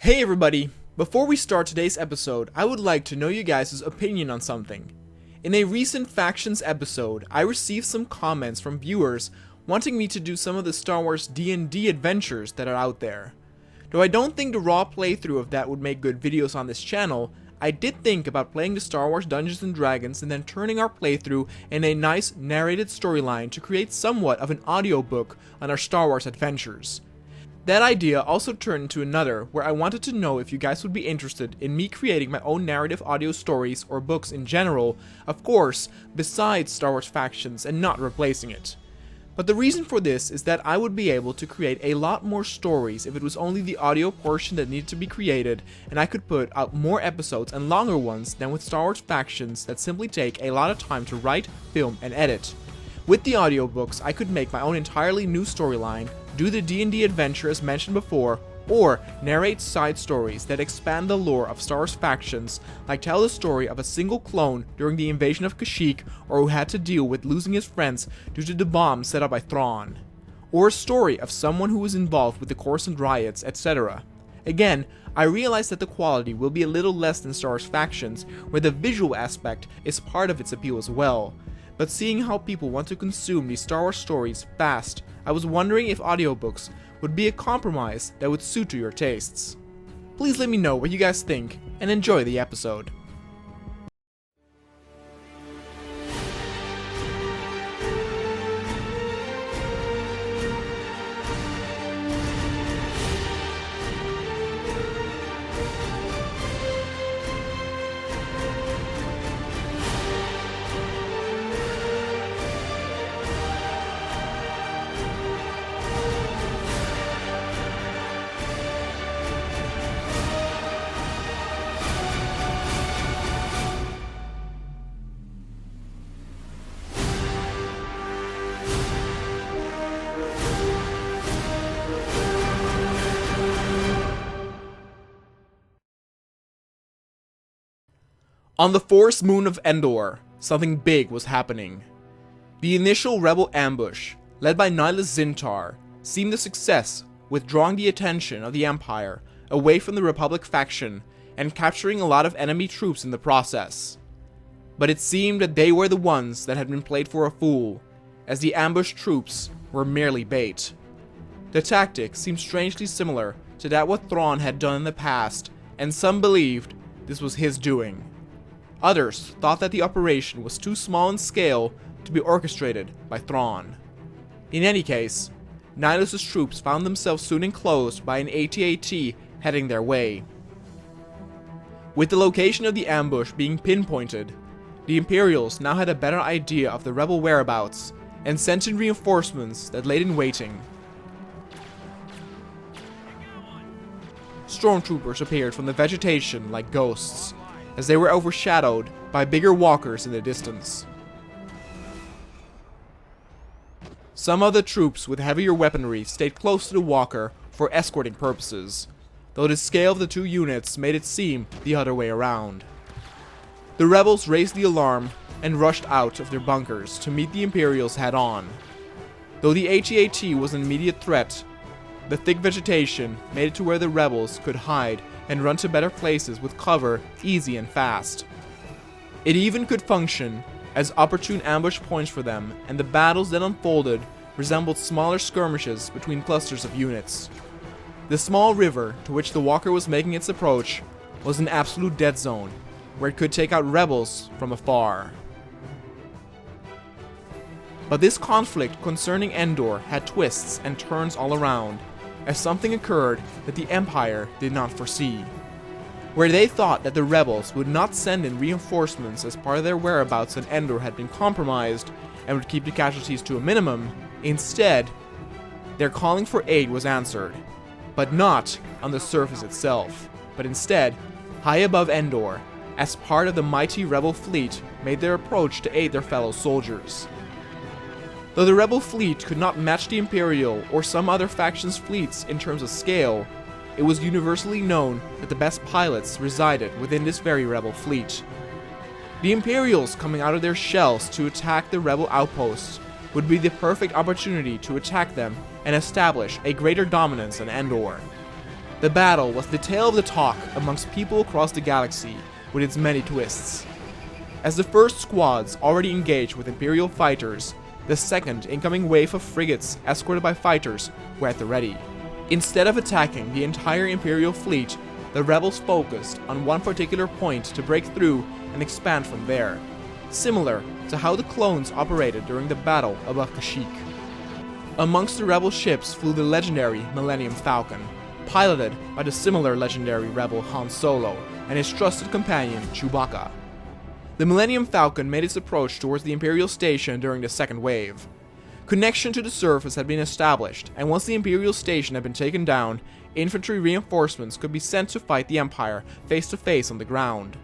Hey everybody! Before we start today's episode, I would like to know you guys' opinion on something. In a recent Factions episode, I received some comments from viewers wanting me to do some of the Star Wars D&D adventures that are out there. Though I don't think the raw playthrough of that would make good videos on this channel, I did think about playing the Star Wars Dungeons & Dragons and then turning our playthrough in a nice narrated storyline to create somewhat of an audiobook on our Star Wars adventures. That idea also turned into another, where I wanted to know if you guys would be interested in me creating my own narrative audio stories or books in general, of course, besides Star Wars Factions and not replacing it. But the reason for this is that I would be able to create a lot more stories if it was only the audio portion that needed to be created, and I could put out more episodes and longer ones than with Star Wars Factions that simply take a lot of time to write, film, and edit. With the audiobooks, I could make my own entirely new storyline, do the D&D adventure as mentioned before, or narrate side stories that expand the lore of Star Wars Factions, like tell the story of a single clone during the invasion of Kashyyyk, or who had to deal with losing his friends due to the bomb set up by Thrawn, or a story of someone who was involved with the Coruscant riots, etc. Again, I realize that the quality will be a little less than Star Wars Factions, where the visual aspect is part of its appeal as well. But seeing how people want to consume these Star Wars stories fast, I was wondering if audiobooks would be a compromise that would suit to your tastes. Please let me know what you guys think, and enjoy the episode. On the forest moon of Endor, something big was happening. The initial rebel ambush, led by Nihilus Zintar, seemed a success, withdrawing the attention of the Empire away from the Republic faction and capturing a lot of enemy troops in the process. But it seemed that they were the ones that had been played for a fool, as the ambushed troops were merely bait. The tactic seemed strangely similar to that what Thrawn had done in the past, and some believed this was his doing. Others thought that the operation was too small in scale to be orchestrated by Thrawn. In any case, Nihilus' troops found themselves soon enclosed by an AT-AT heading their way. With the location of the ambush being pinpointed, the Imperials now had a better idea of the rebel whereabouts and sent in reinforcements that laid in waiting. Stormtroopers appeared from the vegetation like ghosts, as they were overshadowed by bigger walkers in the distance. Some of the troops with heavier weaponry stayed close to the walker for escorting purposes, though the scale of the two units made it seem the other way around. The rebels raised the alarm and rushed out of their bunkers to meet the Imperials head-on. Though the AT-AT was an immediate threat, the thick vegetation made it to where the rebels could hide and run to better places with cover easy and fast. It even could function as opportune ambush points for them, and the battles that unfolded resembled smaller skirmishes between clusters of units. The small river to which the walker was making its approach was an absolute dead zone, where it could take out rebels from afar. But this conflict concerning Endor had twists and turns all around, as something occurred that the Empire did not foresee. Where they thought that the rebels would not send in reinforcements as part of their whereabouts on Endor had been compromised and would keep the casualties to a minimum, instead, their calling for aid was answered, but not on the surface itself, but instead, high above Endor, as part of the mighty rebel fleet made their approach to aid their fellow soldiers. Though the rebel fleet could not match the Imperial or some other faction's fleets in terms of scale, it was universally known that the best pilots resided within this very rebel fleet. The Imperials coming out of their shells to attack the rebel outposts would be the perfect opportunity to attack them and establish a greater dominance on Endor. The battle was the tale of the talk amongst people across the galaxy, with its many twists. As the first squads already engaged with Imperial fighters, the second incoming wave of frigates escorted by fighters were at the ready. Instead of attacking the entire Imperial fleet, the rebels focused on one particular point to break through and expand from there, similar to how the clones operated during the battle above Kashyyyk. Amongst the rebel ships flew the legendary Millennium Falcon, piloted by the similar legendary rebel Han Solo and his trusted companion Chewbacca. The Millennium Falcon made its approach towards the Imperial station during the second wave. Connection to the surface had been established, and once the Imperial station had been taken down, infantry reinforcements could be sent to fight the Empire face to face on the ground.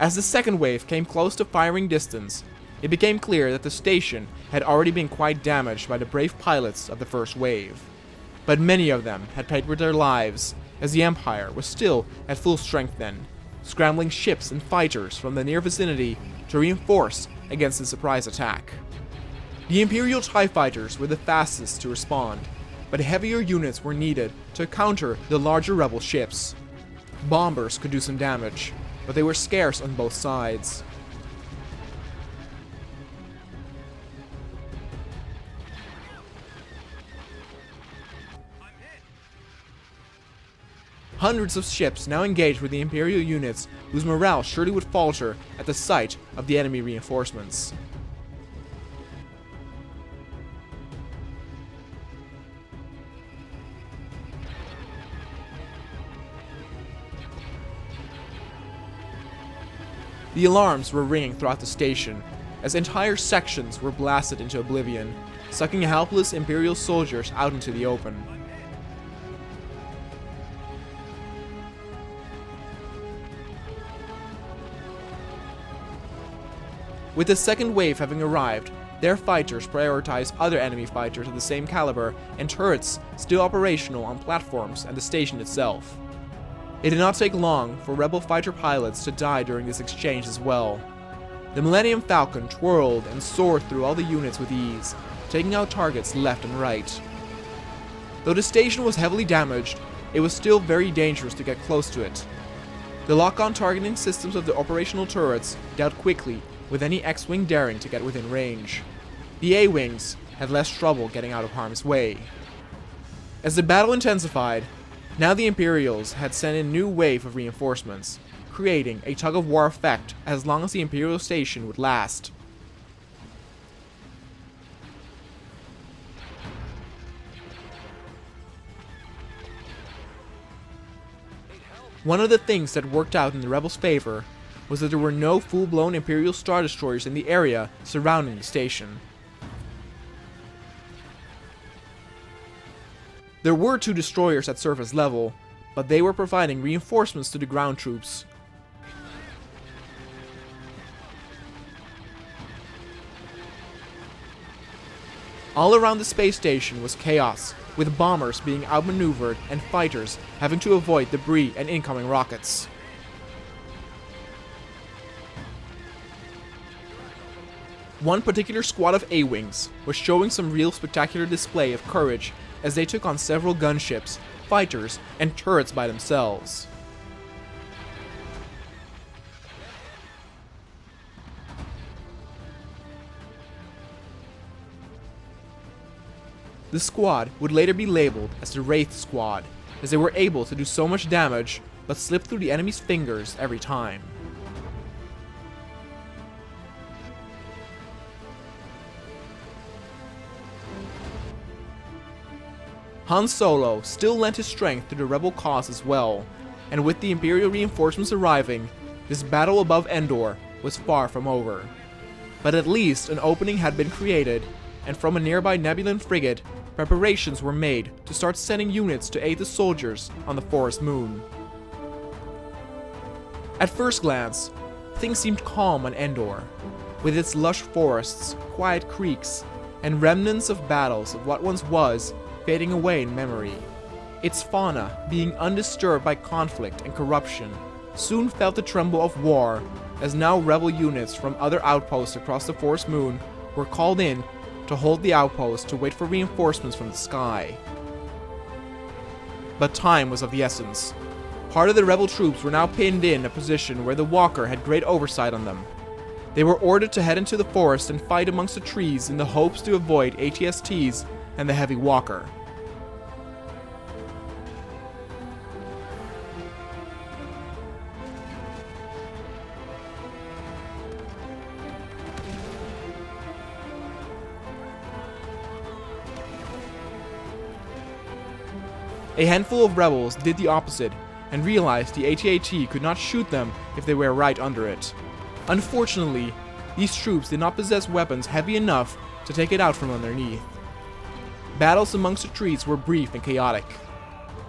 As the second wave came close to firing distance, it became clear that the station had already been quite damaged by the brave pilots of the first wave. But many of them had paid with their lives, as the Empire was still at full strength then, scrambling ships and fighters from the near vicinity to reinforce against the surprise attack. The Imperial TIE fighters were the fastest to respond, but heavier units were needed to counter the larger rebel ships. Bombers could do some damage, but they were scarce on both sides. Hundreds of ships now engaged with the Imperial units, whose morale surely would falter at the sight of the enemy reinforcements. The alarms were ringing throughout the station, as entire sections were blasted into oblivion, sucking helpless Imperial soldiers out into the open. With the second wave having arrived, their fighters prioritized other enemy fighters of the same caliber and turrets still operational on platforms and the station itself. It did not take long for rebel fighter pilots to die during this exchange as well. The Millennium Falcon twirled and soared through all the units with ease, taking out targets left and right. Though the station was heavily damaged, it was still very dangerous to get close to it. The lock-on targeting systems of the operational turrets dealt quickly with any X-Wing daring to get within range. The A-Wings had less trouble getting out of harm's way. As the battle intensified, now the Imperials had sent in a new wave of reinforcements, creating a tug-of-war effect as long as the Imperial station would last. One of the things that worked out in the rebels' favor was that there were no full-blown Imperial Star Destroyers in the area surrounding the station. There were 2 destroyers at surface level, but they were providing reinforcements to the ground troops. All around the space station was chaos, with bombers being outmaneuvered and fighters having to avoid debris and incoming rockets. One particular squad of A-Wings was showing some real spectacular display of courage as they took on several gunships, fighters, and turrets by themselves. The squad would later be labeled as the Wraith Squad, as they were able to do so much damage but slip through the enemy's fingers every time. Han Solo still lent his strength to the rebel cause as well, and with the Imperial reinforcements arriving, this battle above Endor was far from over. But at least an opening had been created, and from a nearby Nebulan frigate, preparations were made to start sending units to aid the soldiers on the forest moon. At first glance, things seemed calm on Endor, with its lush forests, quiet creeks, and remnants of battles of what once was fading away in memory. Its fauna, being undisturbed by conflict and corruption, soon felt the tremble of war, as now rebel units from other outposts across the forest moon were called in to hold the outpost to wait for reinforcements from the sky. but time was of the essence. Part of the rebel troops were now pinned in a position where the Walker had great oversight on them. They were ordered to head into the forest and fight amongst the trees in the hopes to avoid ATSTs and the heavy Walker. A handful of rebels did the opposite and realized the AT-AT could not shoot them if they were right under it. Unfortunately, these troops did not possess weapons heavy enough to take it out from underneath. Battles amongst the trees were brief and chaotic.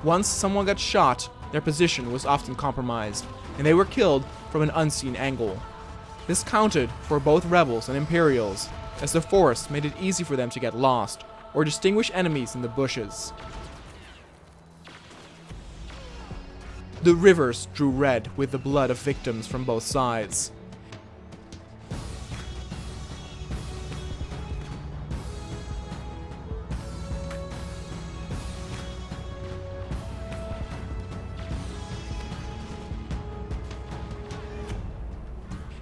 Once someone got shot, their position was often compromised, and they were killed from an unseen angle. This counted for both rebels and Imperials, as the forest made it easy for them to get lost or distinguish enemies in the bushes. The rivers drew red with the blood of victims from both sides.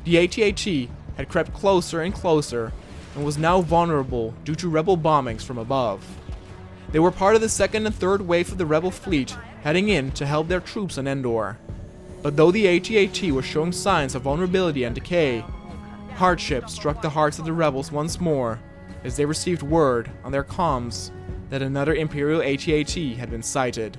The AT-AT had crept closer and closer and was now vulnerable due to rebel bombings from above. They were part of the second and third wave of the rebel fleet heading in to help their troops on Endor. But though the AT-AT was showing signs of vulnerability and decay, hardship struck the hearts of the rebels once more as they received word on their comms that another Imperial AT-AT had been sighted.